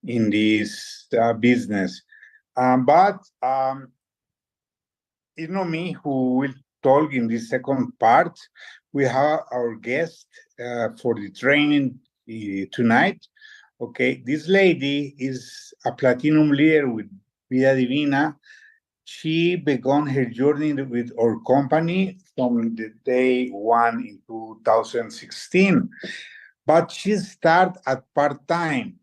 in this business. But it's not me who will talk in this second part. We have our guest for the training tonight. Okay, this lady is a platinum leader with Vida Divina. She began her journey with our company from the day one in 2016, but she started at part-time.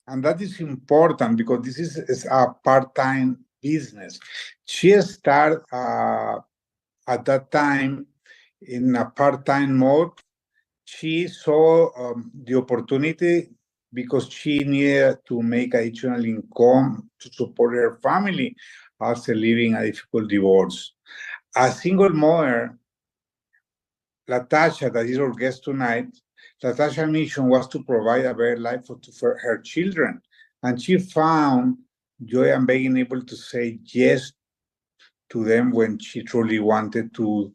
And that is important because this is a part-time business. She started at that time in a part-time mode. She saw the opportunity because she needed to make additional income to support her family after living a difficult divorce. A single mother, Latasha, that is our guest tonight, Latasha's mission was to provide a better life for her children. And she found joy in being able to say yes to them when she truly wanted to.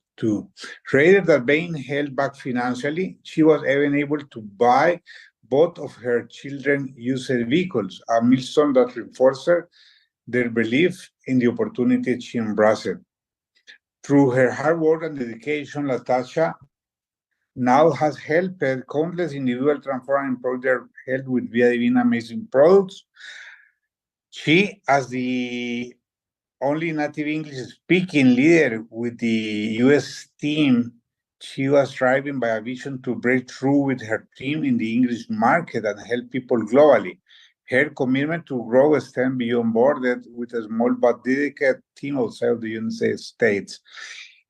Rather than being held back financially, she was even able to buy both of her children used vehicles, a milestone that reinforced their belief in the opportunity she embraced. Through her hard work and dedication, Latasha now has helped countless individuals transform and improve their health with Vida Divina amazing products. She, as the only native English speaking leader with the US team, she was driven by a vision to break through with her team in the English market and help people globally. Her commitment to grow extends beyond borders with a small but dedicated team outside of the United States.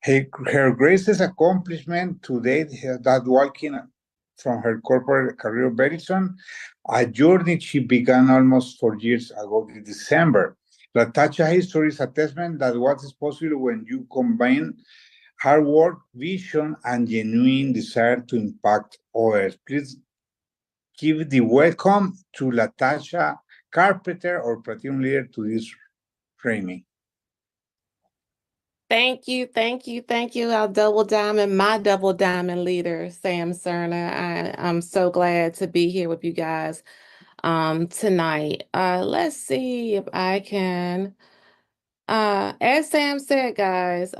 Her greatest accomplishment to date is that walking from her corporate career very soon, a journey she began almost 4 years ago in December. Latasha's history is a testament that what is possible when you combine hard work, vision, and genuine desire to impact others. Please give the welcome to Latasha Carpenter, or Platinum Leader, to this training. Thank you, thank you, thank you. Our double diamond, my double diamond leader, Sam Cerner. I'm so glad to be here with you guys tonight. Let's see if I can. As Sam said, guys,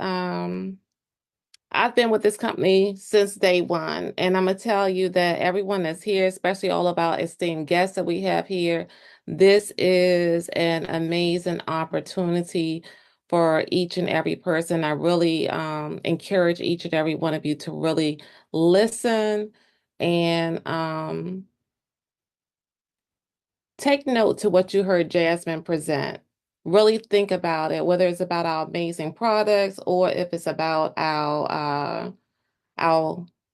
I've been with this company since day one, and I'm gonna tell you that everyone that's here, especially all of our esteemed guests that we have here, this is an amazing opportunity for each and every person. I really encourage each and every one of you to really listen and take note to what you heard Jasmine present. Really think about it, whether it's about our amazing products or if it's about our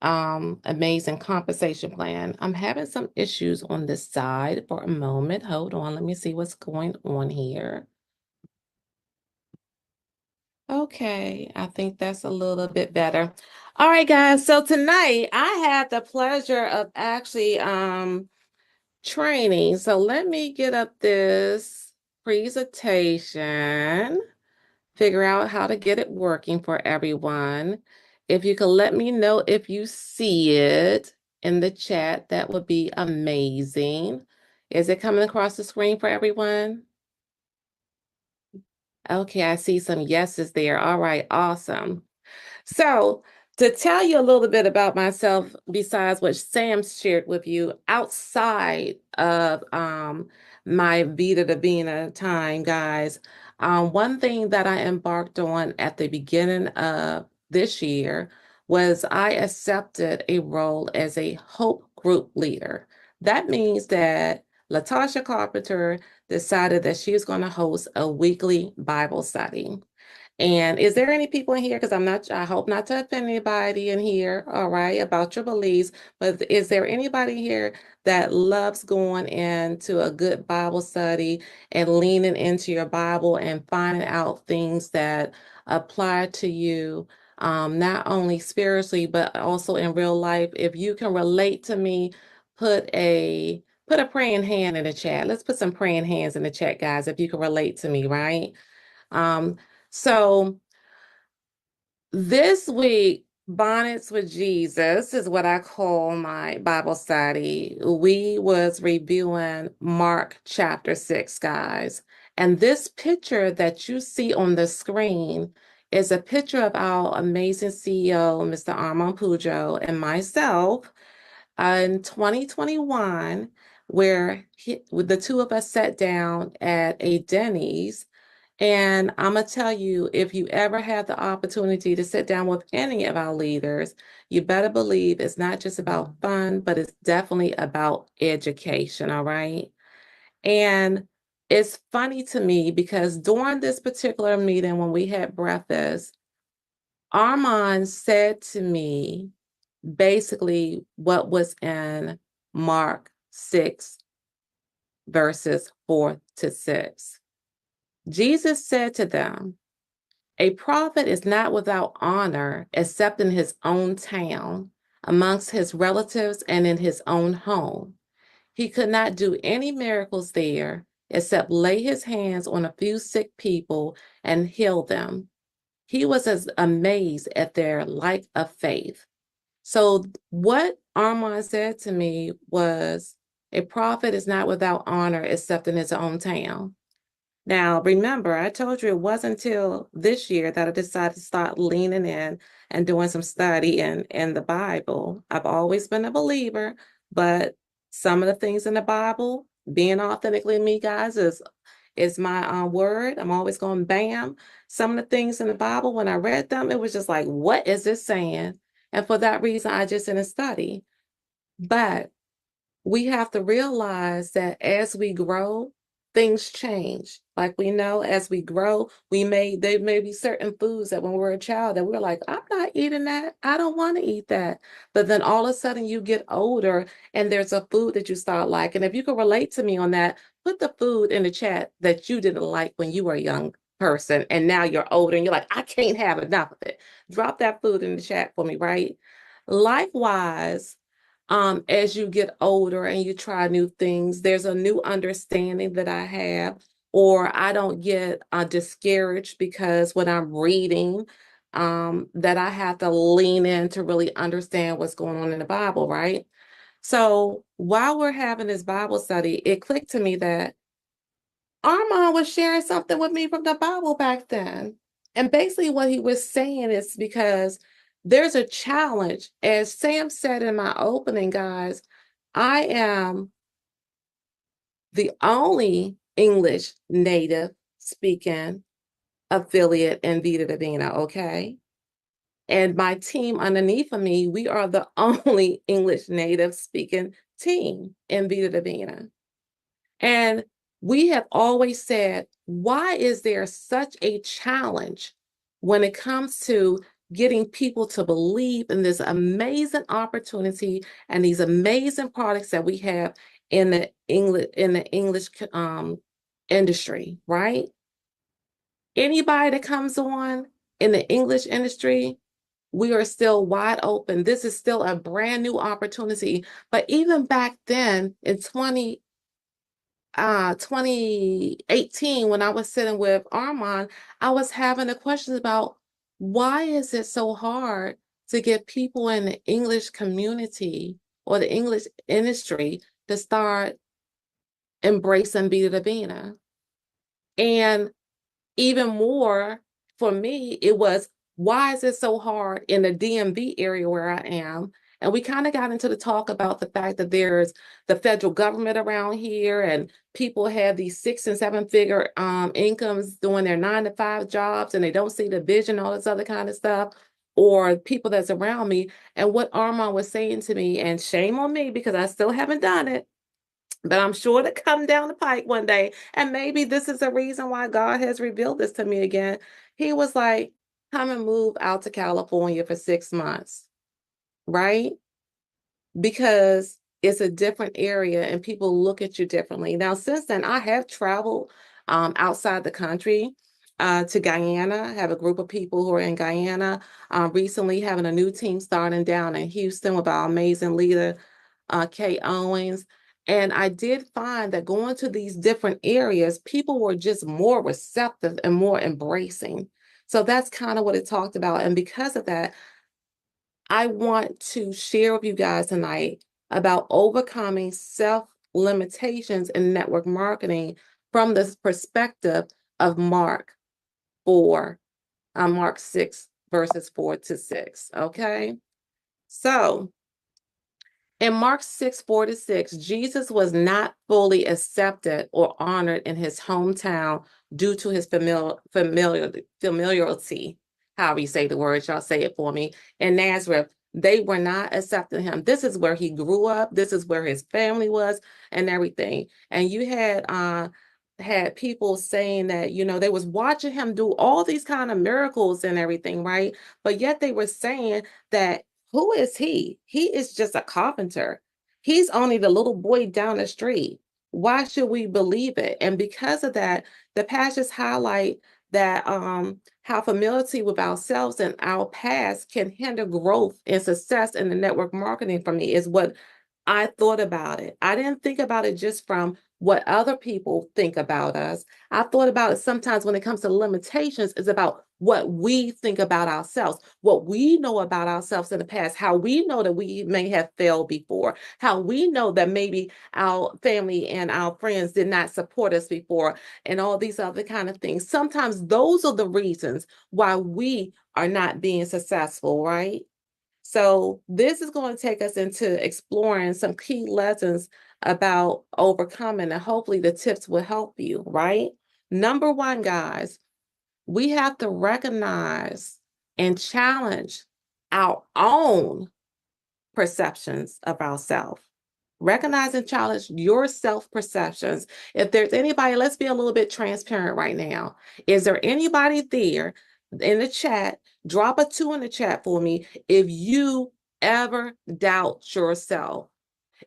amazing compensation plan. I'm having some issues on this side for a moment. Hold on, let me see what's going on here. Okay, I think that's a little bit better. All right, guys. So tonight I had the pleasure of actually training. So let me get up this presentation, figure out how to get it working for everyone. If you could let me know if you see it in the chat, that would be amazing. Is it coming across the screen for everyone? Okay, I see some yeses there. All right, awesome. So to tell you a little bit about myself, besides what Sam shared with you, outside of my Vida Divina time, guys, one thing that I embarked on at the beginning of this year was I accepted a role as a Hope Group leader. That means that Latasha Carpenter decided that she was going to host a weekly Bible study. And is there any people in here? Because I hope not to offend anybody in here, all right, about your beliefs. But is there anybody here that loves going into a good Bible study and leaning into your Bible and finding out things that apply to you, not only spiritually, but also in real life? If you can relate to me, put a praying hand in the chat. Let's put some praying hands in the chat, guys, if you can relate to me, right? So this week, Bonnets with Jesus is what I call my Bible study. We was reviewing Mark chapter 6, guys. And this picture that you see on the screen is a picture of our amazing CEO, Mr. Armand Pujo, and myself in 2021, where the two of us sat down at a Denny's. And I'm going to tell you, if you ever have the opportunity to sit down with any of our leaders, you better believe it's not just about fun, but it's definitely about education, all right? And it's funny to me because during this particular meeting, when we had breakfast, Armand said to me basically what was in Mark 6, verses 4 to 6. Jesus said to them, "A prophet is not without honor except in his own town, amongst his relatives, and in his own home. He could not do any miracles there except lay his hands on a few sick people and heal them. He was as amazed at their lack of faith." So what Armand said to me was, a prophet is not without honor except in his own town. Now, remember, I told you it wasn't until this year that I decided to start leaning in and doing some study in the Bible. I've always been a believer, but some of the things in the Bible, being authentically me, guys, is my word. I'm always going bam. Some of the things in the Bible, when I read them, it was just like, what is this saying? And for that reason, I just didn't study. But we have to realize that as we grow, things change. Like we know as we grow, there may be certain foods that when we're a child that we're like, I'm not eating that. I don't want to eat that. But then all of a sudden you get older and there's a food that you start liking. If you can relate to me on that, put the food in the chat that you didn't like when you were a young person and now you're older and you're like, I can't have enough of it. Drop that food in the chat for me, right? Likewise, as you get older and you try new things, there's a new understanding that I have, or I don't get discouraged because when I'm reading, that I have to lean in to really understand what's going on in the Bible, right? So while we're having this Bible study, it clicked to me that Armand was sharing something with me from the Bible back then. And basically, what he was saying is because there's a challenge. As Sam said in my opening, guys, I am the only English native speaking affiliate in Vida Divina, okay? And my team underneath of me, we are the only English native speaking team in Vida Divina. And we have always said, why is there such a challenge when it comes to getting people to believe in this amazing opportunity and these amazing products that we have in the English industry, right? Anybody that comes on in the English industry, we are still wide open. This is still a brand new opportunity. But even back then in 2018, when I was sitting with Armand, I was having the questions about why is it so hard to get people in the English community or the English industry to start embracing Vida Divina? And even more for me, it was, why is it so hard in the DMV area where I am? And we kind of got into the talk about the fact that there's the federal government around here and people have these 6 and 7 figure incomes doing their 9 to 5 jobs and they don't see the vision, all this other kind of stuff, or people that's around me. And what Armand was saying to me, and shame on me because I still haven't done it, but I'm sure to come down the pike one day. And maybe this is the reason why God has revealed this to me again. He was like, come and move out to California for 6 months, right? Because it's a different area and people look at you differently. Now, since then, I have traveled outside the country to Guyana. I have a group of people who are in Guyana. Recently, having a new team starting down in Houston with our amazing leader, Kay Owens. And I did find that going to these different areas, people were just more receptive and more embracing. So that's kind of what it talked about. And because of that, I want to share with you guys tonight about overcoming self-limitations in network marketing from the perspective of Mark 4, Mark 6, verses 4 to 6. Okay. So in Mark 6, 4 to 6, Jesus was not fully accepted or honored in his hometown due to his familiarity. However you say the words, y'all say it for me. In Nazareth, they were not accepting him. This is where he grew up. This is where his family was and everything. And you had people saying that, they was watching him do all these kind of miracles and everything, right? But yet they were saying that, who is he? He is just a carpenter. He's only the little boy down the street. Why should we believe it? And because of that, the passages highlight that how familiarity with ourselves and our past can hinder growth and success in the network marketing. For me, is what I thought about it. I didn't think about it just from what other people think about us. I thought about it sometimes when it comes to limitations, is about what we think about ourselves, what we know about ourselves in the past, how we know that we may have failed before, how we know that maybe our family and our friends did not support us before, and all these other kind of things. Sometimes those are the reasons why we are not being successful, right? So this is going to take us into exploring some key lessons about overcoming, and hopefully the tips will help you, right? Number one, guys, we have to recognize and challenge our own perceptions of ourselves. Recognize and challenge your self-perceptions. If there's anybody, let's be a little bit transparent right now. Is there anybody there in the chat? Drop a 2 in the chat for me if you ever doubt yourself.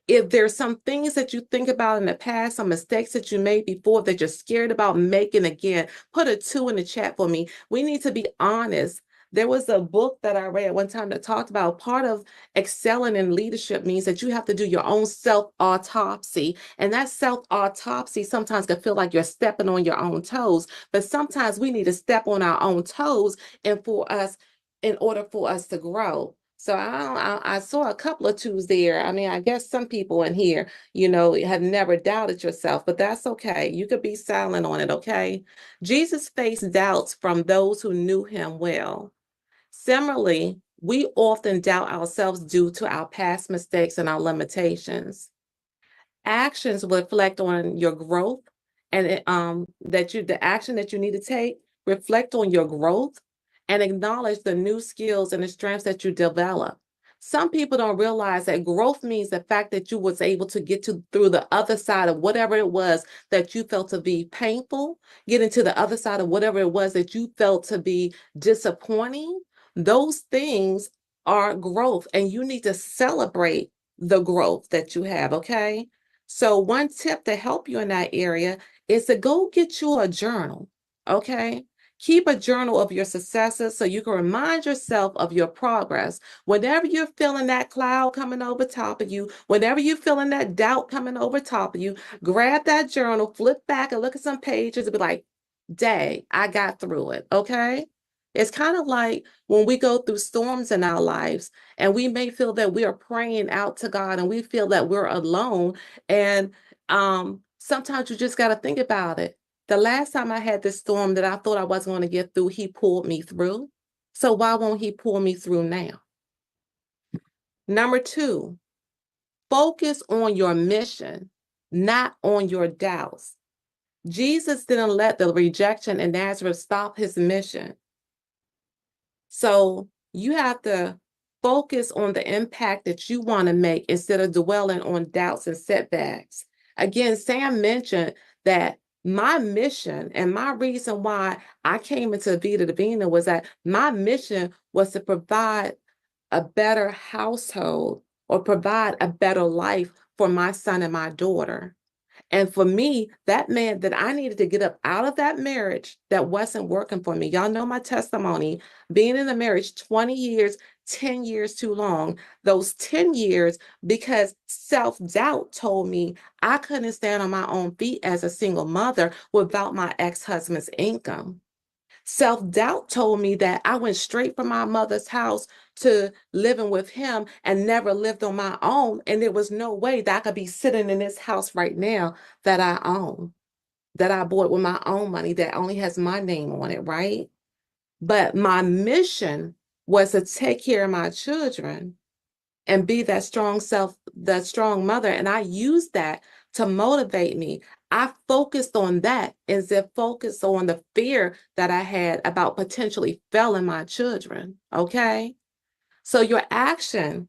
If there's some things that you think about in the past, some mistakes that you made before that you're scared about making again, put a 2 in the chat for me. We need to be honest. There was a book that I read one time that talked about part of excelling in leadership means that you have to do your own self-autopsy. And that self-autopsy sometimes can feel like you're stepping on your own toes, but sometimes we need to step on our own toes in order for us to grow. So I saw a couple of 2s there. I mean, I guess some people in here, have never doubted yourself, but that's okay. You could be silent on it, okay? Jesus faced doubts from those who knew him well. Similarly, we often doubt ourselves due to our past mistakes and our limitations. Actions reflect on your growth, and the action that you need to take reflect on your growth and acknowledge the new skills and the strengths that you develop. Some people don't realize that growth means the fact that you was able to get through the other side of whatever it was that you felt to be painful, getting to the other side of whatever it was that you felt to be disappointing. Those things are growth, and you need to celebrate the growth that you have, okay? So one tip to help you in that area is to go get you a journal, okay? Keep a journal of your successes so you can remind yourself of your progress. Whenever you're feeling that cloud coming over top of you, whenever you're feeling that doubt coming over top of you, grab that journal, flip back and look at some pages and be like, dang, I got through it, okay? It's kind of like when we go through storms in our lives and we may feel that we are praying out to God and we feel that we're alone. And sometimes you just got to think about it. The last time I had this storm that I thought I wasn't going to get through, he pulled me through. So why won't he pull me through now? Number 2, focus on your mission, not on your doubts. Jesus didn't let the rejection in Nazareth stop his mission. So you have to focus on the impact that you want to make instead of dwelling on doubts and setbacks. Again, Sam mentioned that my mission and my reason why I came into Vida Divina was that my mission was to provide a better household or provide a better life for my son and my daughter. And for me, that meant that I needed to get up out of that marriage that wasn't working for me. Y'all know my testimony, being in a marriage 20 years, 10 years too long. Those 10 years, because self-doubt told me I couldn't stand on my own feet as a single mother without my ex-husband's income. Self-doubt told me that I went straight from my mother's house to living with him and never lived on my own. And there was no way that I could be sitting in this house right now that I own, that I bought with my own money, that only has my name on it, right? But my mission was to take care of my children and be that strong self, that strong mother. And I used that to motivate me. I focused on that instead of focused on the fear that I had about potentially failing my children. Okay. So your action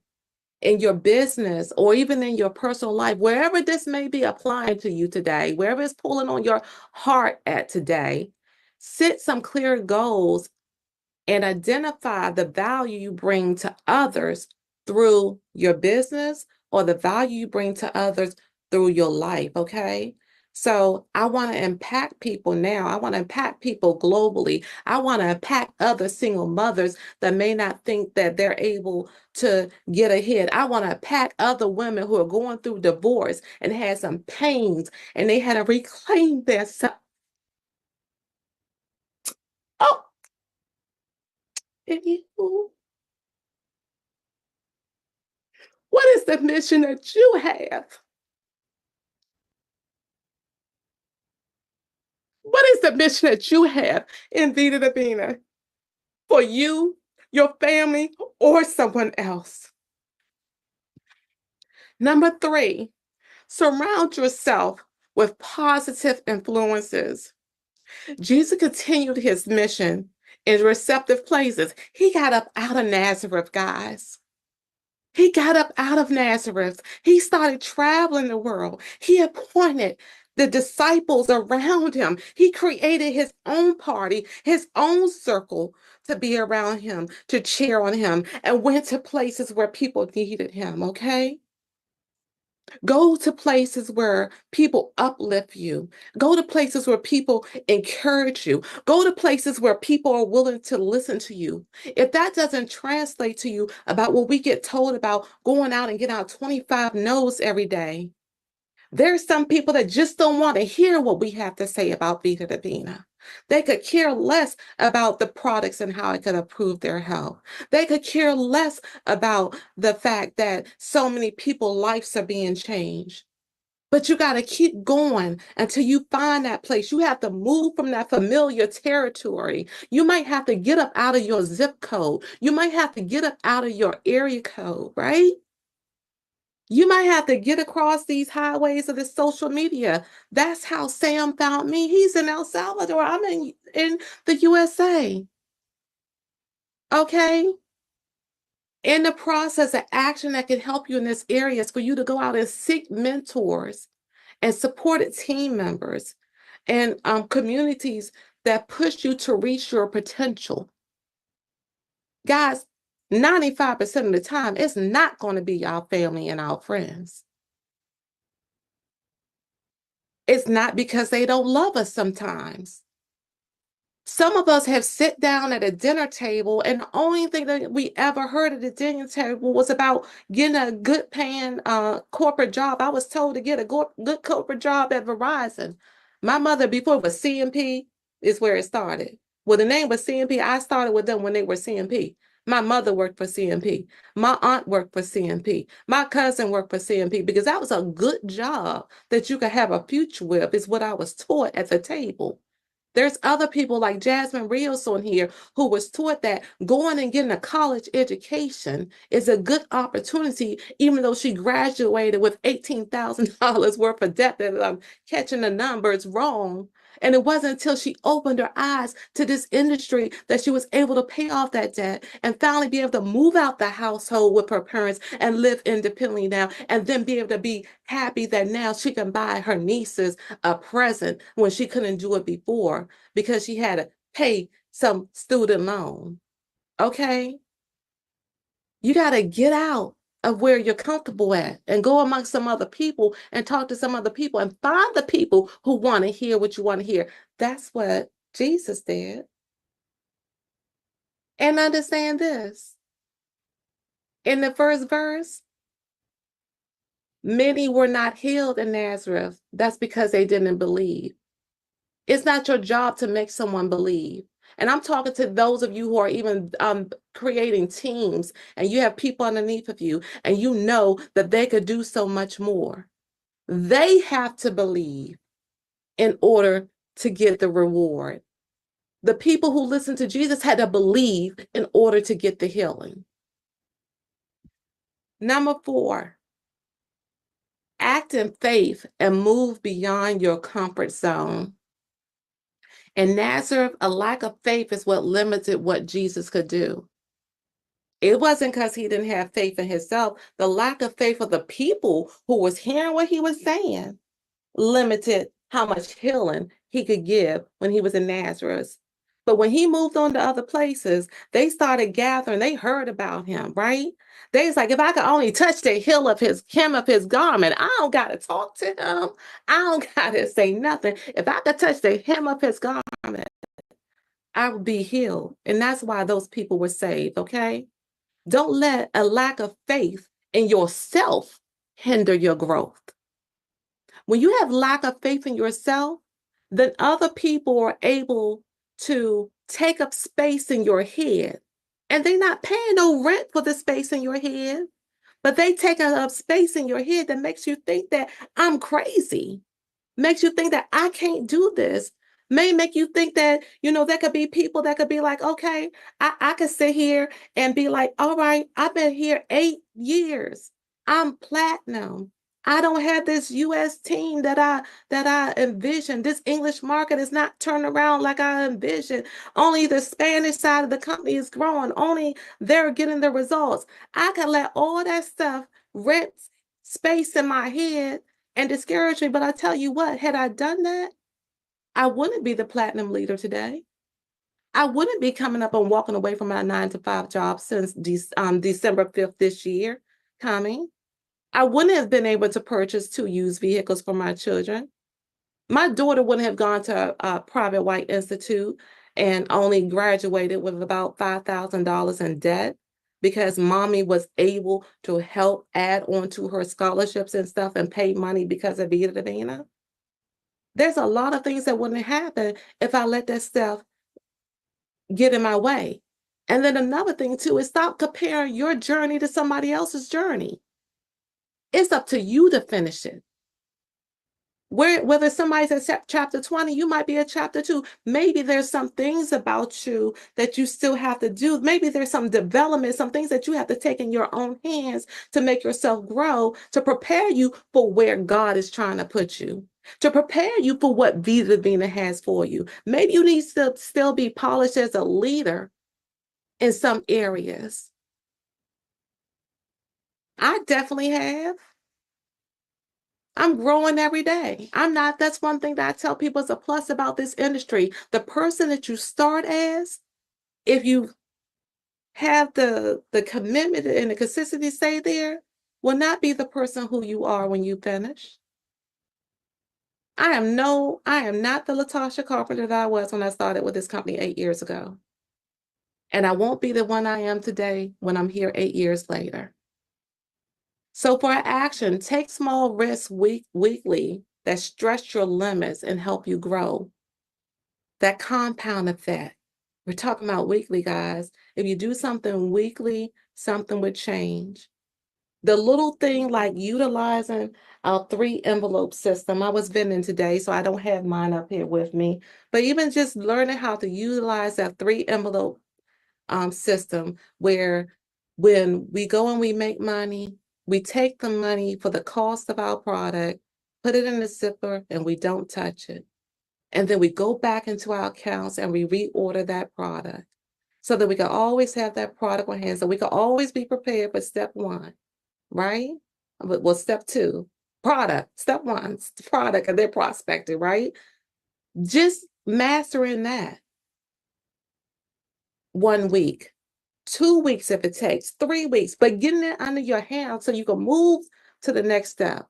in your business or even in your personal life, wherever this may be applying to you today, wherever it's pulling on your heart at today, set some clear goals and identify the value you bring to others through your business or the value you bring to others through your life, okay? So I want to impact people now. I want to impact people globally. I want to impact other single mothers that may not think that they're able to get ahead. I want to impact other women who are going through divorce and had some pains and they had to reclaim their self. Oh, anywho. What is the mission that you have? What is the mission that you have in Vida Divina for you, your family, or someone else? Number 3, surround yourself with positive influences. Jesus continued his mission in receptive places. He got up out of Nazareth, guys. He got up out of Nazareth. He started traveling the world. He appointed the disciples around him. He created his own party, his own circle to be around him, to cheer on him, and went to places where people needed him, okay? Go to places where people uplift you. Go to places where people encourage you. Go to places where people are willing to listen to you. If that doesn't translate to you about what we get told about going out and getting out 25 no's every day, there's some people that just don't want to hear what we have to say about Vida Divina. They could care less about the products and how it could improve their health. They could care less about the fact that so many people's lives are being changed. But you got to keep going until you find that place. You have to move from that familiar territory. You might have to get up out of your zip code. You might have to get up out of your area code, right? You might have to get across these highways of the social media. That's how Sam found me. He's in El Salvador. I'm in the USA. Okay. In the process of action that can help you in this area is for you to go out and seek mentors and supported team members and communities that push you to reach your potential. Guys, 95% of the time, it's not going to be our family and our friends. It's not because they don't love us sometimes. Some of us have sit down at a dinner table, and the only thing that we ever heard at the dinner table was about getting a good paying corporate job. I was told to get a good corporate job at Verizon. My mother, before it was CMP, is where it started. Well, the name was CMP. I started with them when they were CMP. My mother worked for CMP. My aunt worked for CMP. My cousin worked for CMP because that was a good job that you could have a future with, is what I was taught at the table. There's other people like Jasmine Rios on here who was taught that going and getting a college education is a good opportunity, even though she graduated with $18,000 worth of debt that I'm catching the numbers wrong. And it wasn't until she opened her eyes to this industry that she was able to pay off that debt and finally be able to move out the household with her parents and live independently now, and then be able to be happy that now she can buy her nieces a present when she couldn't do it before because she had to pay some student loan. Okay? You got to get out of where you're comfortable at and go amongst some other people and talk to some other people and find the people who want to hear what you want to hear. That's what Jesus did. And understand this. In the first verse, many were not healed in Nazareth. That's because they didn't believe. It's not your job to make someone believe. And I'm talking to those of you who are even creating teams, and you have people underneath of you, and you know that they could do so much more. They have to believe in order to get the reward. The people who listened to Jesus had to believe in order to get the healing. Number 4, act in faith and move beyond your comfort zone. In Nazareth, a lack of faith is what limited what Jesus could do. It wasn't because he didn't have faith in himself. The lack of faith of the people who was hearing what he was saying limited how much healing he could give when he was in Nazareth. But when he moved on to other places, they started gathering. They heard about him, right? They was like, if I could only touch the hem of his garment, I don't got to talk to him. I don't got to say nothing. If I could touch the hem of his garment, I would be healed. And that's why those people were saved, okay? Don't let a lack of faith in yourself hinder your growth. When you have lack of faith in yourself, then other people are able to take up space in your head. And they're not paying no rent for the space in your head, but they take up space in your head that makes you think that I'm crazy, makes you think that I can't do this, may make you think that, there could be people that could be like, okay, I could sit here and be like, all right, I've been here 8 years. I'm platinum. I don't have this US team that I envisioned. This English market is not turned around like I envisioned. Only the Spanish side of the company is growing. Only they're getting the results. I can let all that stuff rent space in my head and discourage me. But I tell you what, had I done that, I wouldn't be the platinum leader today. I wouldn't be coming up and walking away from my 9-to-5 job since December 5th this year coming. I wouldn't have been able to purchase 2 used vehicles for my children. My daughter wouldn't have gone to a private white institute and only graduated with about $5,000 in debt because mommy was able to help add on to her scholarships and stuff and pay money because of Vida Divina. There's a lot of things that wouldn't happen if I let that stuff get in my way. And then another thing too is stop comparing your journey to somebody else's journey. It's up to you to finish it. Whether somebody's at chapter 20, you might be at chapter 2. Maybe there's some things about you that you still have to do. Maybe there's some development, some things that you have to take in your own hands to make yourself grow, to prepare you for where God is trying to put you, to prepare you for what Vida Divina has for you. Maybe you need to still be polished as a leader in some areas. I definitely have. I'm growing every day. That's one thing that I tell people is a plus about this industry. The person that you start as, if you have the commitment and the consistency stay there, will not be the person who you are when you finish. I am not the Latasha Carpenter that I was when I started with this company 8 years ago. And I won't be the one I am today when I'm here 8 years later. So for action, take small risks weekly that stretch your limits and help you grow. That compound effect. We're talking about weekly, guys. If you do something weekly, something would change. The little thing like utilizing our 3-envelope system. I was vending today, so I don't have mine up here with me. But even just learning how to utilize that 3-envelope system where when we go and we make money, we take the money for the cost of our product, put it in the zipper, and we don't touch it. And then we go back into our accounts and we reorder that product so that we can always have that product on hand. So we can always be prepared for step 1, right? Well, step 2, product. Step 1, product, and then prospecting, right? Just mastering that 1 week. 2 weeks if it takes, 3 weeks, but getting it under your hand so you can move to the next step,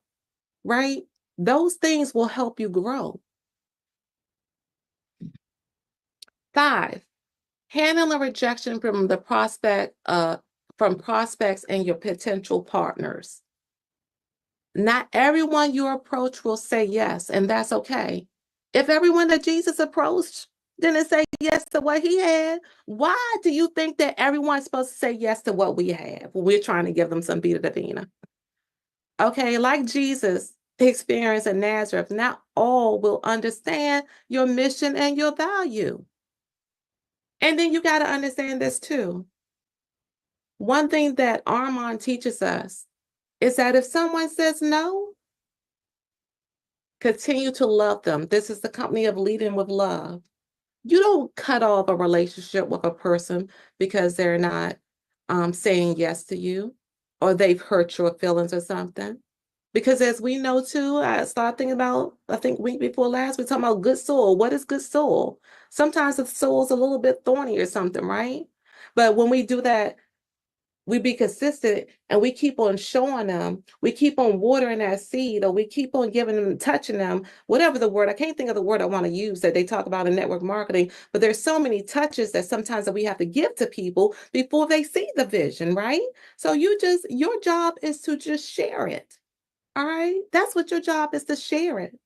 right? Those things will help you grow. 5, handling rejection from prospects and your potential partners. Not everyone you approach will say yes, and that's okay. If everyone that Jesus approached didn't say yes to what he had. Why do you think that everyone's supposed to say yes to what we have when we're trying to give them some Vida Divina? Okay, like Jesus experienced in Nazareth, not all will understand your mission and your value. And then you got to understand this too. One thing that Armand teaches us is that if someone says no, continue to love them. This is the company of leading with love. You don't cut off a relationship with a person because they're not saying yes to you or they've hurt your feelings or something. Because as we know too, I started thinking about, I think week before last, we talking about good soil. What is good soil? Sometimes the soil's a little bit thorny or something, right? But when we do that, we be consistent and we keep on showing them, we keep on watering that seed, or we keep on giving them, touching them, whatever the word, I can't think of the word I want to use that they talk about in network marketing, but there's so many touches that sometimes that we have to give to people before they see the vision, right? So your job is to just share it. All right. That's what your job is, to share it,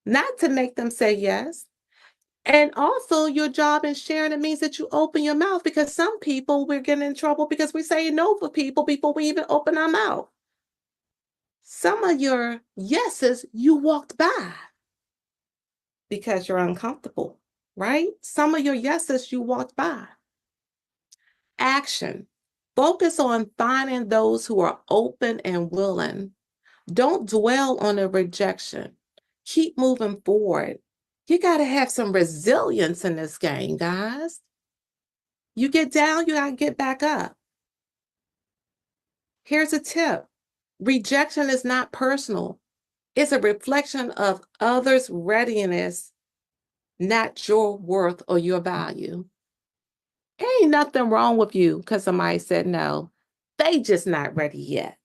not to make them say yes. And also, your job in sharing it means that you open your mouth, because some people, we're getting in trouble because we say no for people before we even open our mouth. Some of your yeses you walked by because you're uncomfortable, right? Some of your yeses you walked by. Action. Focus on finding those who are open and willing. Don't dwell on the rejection. Keep moving forward. You got to have some resilience in this game, guys. You get down, you got to get back up. Here's a tip. Rejection is not personal. It's a reflection of others' readiness, not your worth or your value. Ain't nothing wrong with you because somebody said no. They just not ready yet.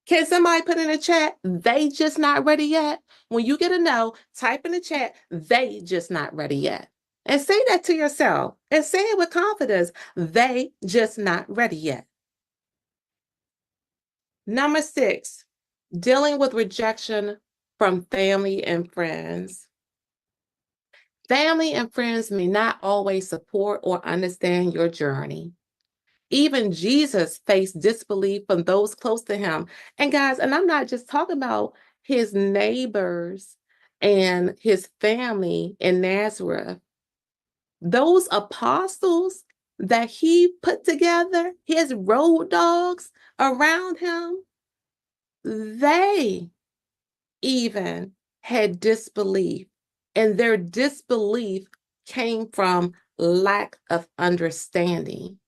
Can somebody put in the chat, they just not ready yet? When you get a no, type in the chat, they just not ready yet. And say that to yourself and say it with confidence. They just not ready yet. Number 6, dealing with rejection from family and friends. Family and friends may not always support or understand your journey. Even Jesus faced disbelief from those close to him. And guys, and I'm not just talking about his neighbors and his family in Nazareth. Those apostles that he put together, his road dogs around him, they even had disbelief. And their disbelief came from lack of understanding.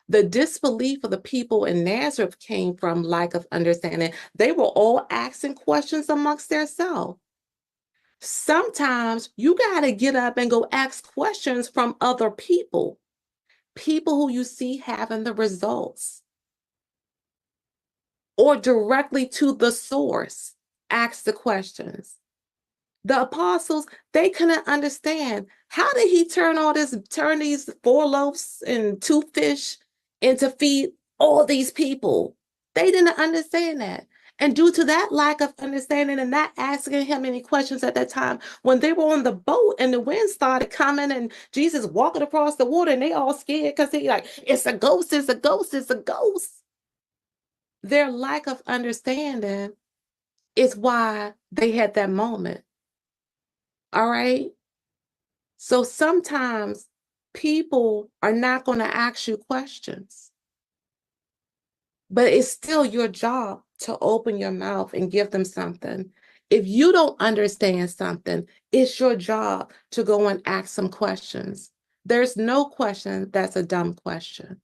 The disbelief of the people in Nazareth came from lack of understanding. They were all asking questions amongst themselves. Sometimes you got to get up and go ask questions from other people who you see having the results, or directly to the source. Ask the questions. The apostles, they couldn't understand, how did he turn these 4 loaves and 2 fish into feed all these people? They didn't understand that. And due to that lack of understanding and not asking him any questions at that time, when they were on the boat and the wind started coming and Jesus walking across the water and they all scared because they like, it's a ghost, it's a ghost, it's a ghost. Their lack of understanding is why they had that moment. All right. So sometimes people are not going to ask you questions, but it's still your job to open your mouth and give them something. If you don't understand something, it's your job to go and ask some questions. There's no question that's a dumb question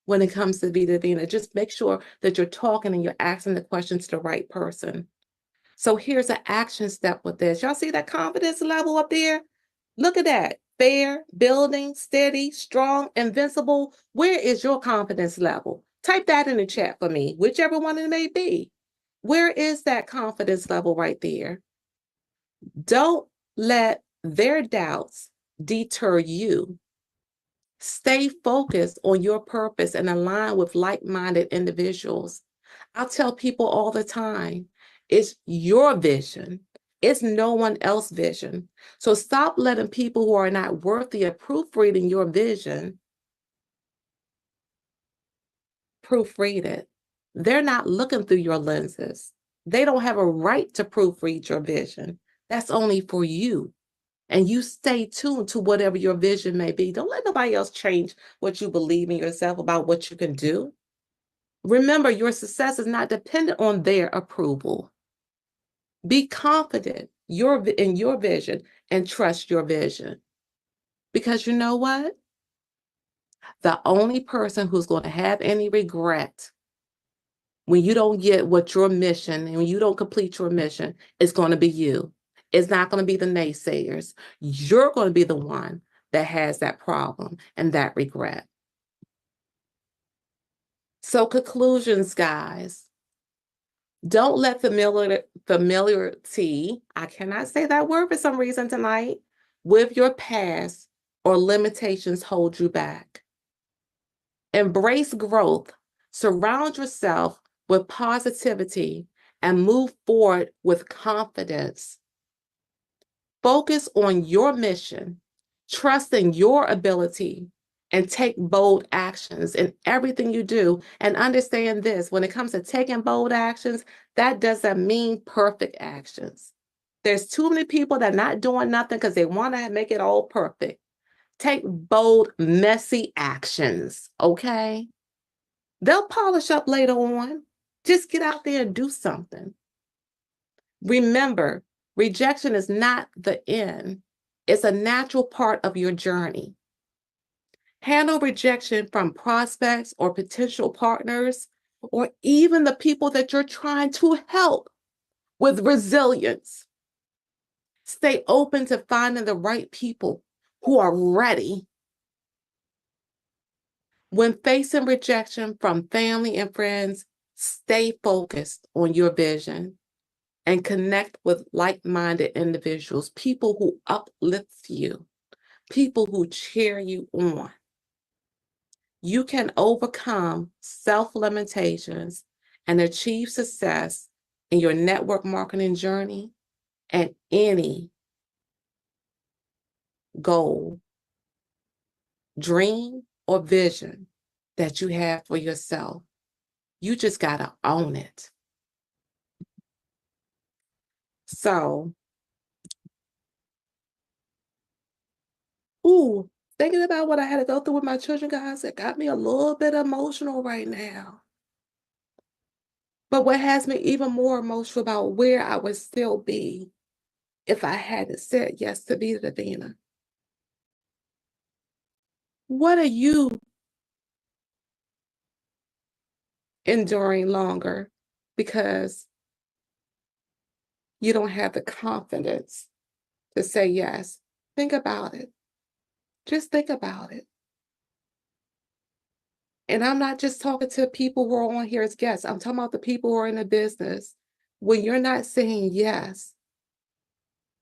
when it comes to Vida Divina. Just make sure that you're talking and you're asking the questions to the right person. So here's an action step with this. Y'all see that confidence level up there? Look at that. Fair, building, steady, strong, invincible. Where is your confidence level? Type that in the chat for me, whichever one it may be. Where is that confidence level right there? Don't let their doubts deter you. Stay focused on your purpose and align with like-minded individuals. I tell people all the time, it's your vision. It's no one else's vision. So stop letting people who are not worthy of proofreading your vision proofread it. They're not looking through your lenses. They don't have a right to proofread your vision. That's only for you. And you stay tuned to whatever your vision may be. Don't let nobody else change what you believe in yourself about what you can do. Remember, your success is not dependent on their approval. Be confident in your vision and trust your vision. Because you know what? The only person who's going to have any regret when you don't get what your mission and when you don't complete your mission is going to be you. It's not going to be the naysayers. You're going to be the one that has that problem and that regret. So conclusions, guys. Don't let familiarity, I cannot say that word for some reason tonight, with your past or limitations hold you back. Embrace growth. Surround yourself with positivity and move forward with confidence. Focus on your mission, trust in your ability, and take bold actions in everything you do. And understand this, when it comes to taking bold actions, that doesn't mean perfect actions. There's too many people that are not doing nothing because they want to make it all perfect. Take bold, messy actions, okay? They'll polish up later on. Just get out there and do something. Remember, rejection is not the end. It's a natural part of your journey. Handle rejection from prospects or potential partners, or even the people that you're trying to help, with resilience. Stay open to finding the right people who are ready. When facing rejection from family and friends, stay focused on your vision and connect with like-minded individuals, people who uplift you, people who cheer you on. You can overcome self-limitations and achieve success in your network marketing journey and any goal, dream, or vision that you have for yourself. You just got to own it. So, thinking about what I had to go through with my children, guys, it got me a little bit emotional right now. But what has me even more emotional about where I would still be if I hadn't said yes to Vida Divina. What are you enduring longer because you don't have the confidence to say yes? Think about it. Just think about it. And I'm not just talking to people who are on here as guests. I'm talking about the people who are in the business. When you're not saying yes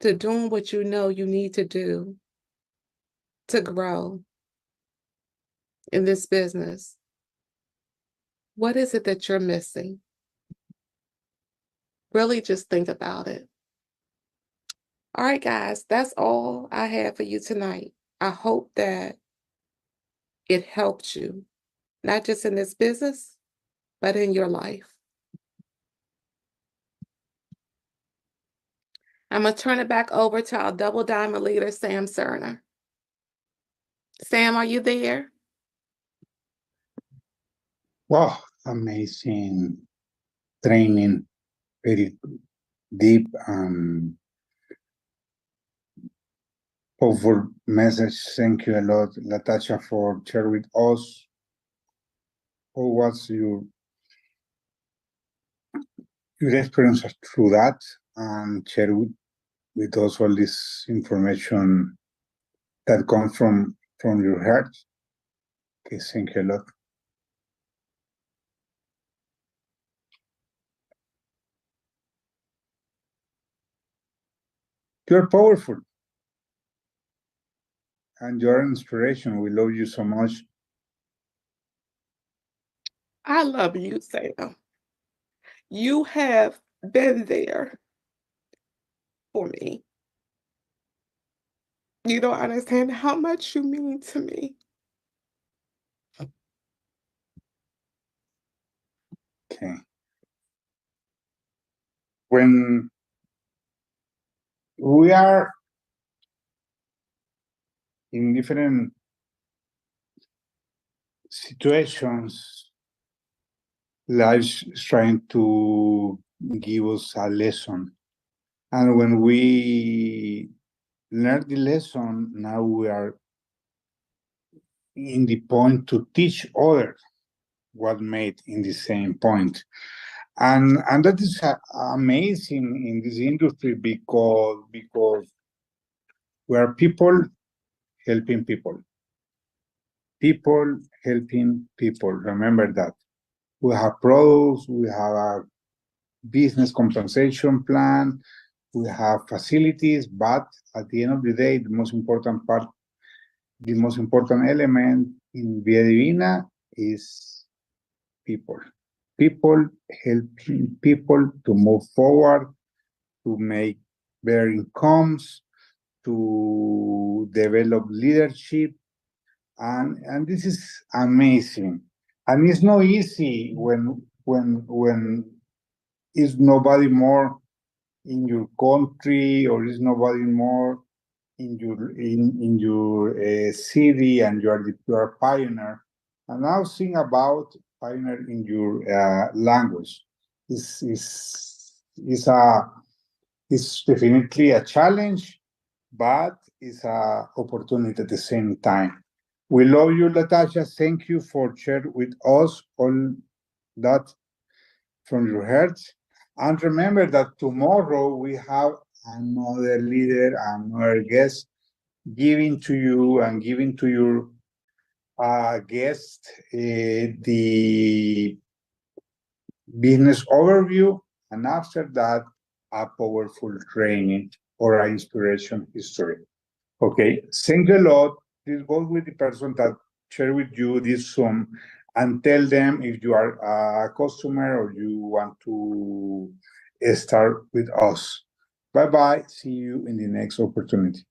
to doing what you know you need to do to grow in this business, what is it that you're missing? Really just think about it. All right, guys, that's all I have for you tonight. I hope that it helped you, not just in this business, but in your life. I'm going to turn it back over to our double diamond leader, Sam Cerner. Sam, are you there? Wow, amazing training, very deep powerful message. Thank you a lot, Latasha, for sharing with us what was your experience through that, and share with us all this information that comes from your heart. Okay, thank you a lot. You're powerful, and you're an inspiration. We love you so much. I love you, Sam. You have been there for me. You don't understand how much you mean to me. Okay. When we are in different situations, life is trying to give us a lesson. And when we learn the lesson, now we are in the point to teach others what made in the same point. And that is amazing in this industry because we are people helping people. People helping people. Remember that. We have products, we have a business compensation plan, we have facilities, but at the end of the day, the most important part, the most important element in Vida Divina is people. People helping people to move forward, to make better incomes, to develop leadership, and this is amazing. And it's not easy when is nobody more in your country or is nobody more in your city, and you are pioneer. And now think about pioneer in your language. Is a it's definitely a challenge, but it's a opportunity at the same time. We love you, Latasha. Thank you for sharing with us all that from your heart. And remember that tomorrow we have another leader, another guest giving to you and giving to your guest the business overview, and after that, a powerful training or an inspiration history. Okay, thank you a lot. Please go with the person that share with you this Zoom and tell them if you are a customer or you want to start with us. Bye-bye. See you in the next opportunity.